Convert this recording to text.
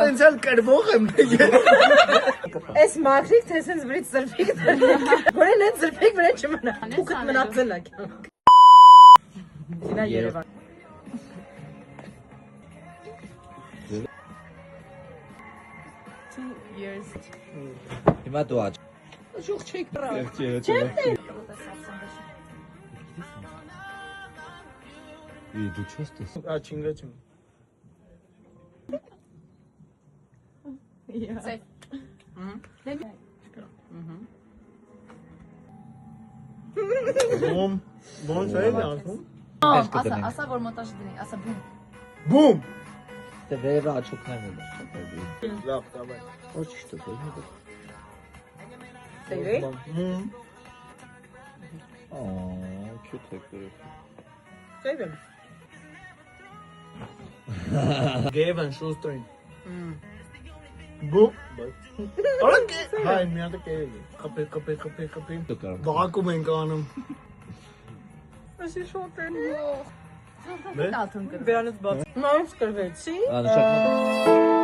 Տենցալ կրվող եմ։ Այս մաքրիկ թե սենց վրից զրպիկ դրնեք։ Գորեն են զրպիկ վրա չմնա։ Թուքըտ մնացել է կյանք։ Զինա Երևան։ Հիմա դու աչ։ Շուխ չեք բրա։ Չեմ դու չես տես։ Աչինգա չեմ։ Ոնց է ասում։ Ասա որ մոտաժ դնի, ասա բում։ Բում։ Դե վերևը աչուկներն են։ Լավ, դավայ։ Ոչ ճիշտ է։ Սեյրե։ Cute է գրել։ Սեյրե։ Գևն շուստրին։ Բում։ Արանք։ Հայ, մի հատ կերել։ Խփի։ Բաղակում ենք անում։ Ասի շոտ են։ Տաթուն կր։ Բերանից բաց։ Նայս կրվեցի։ Անշակնա։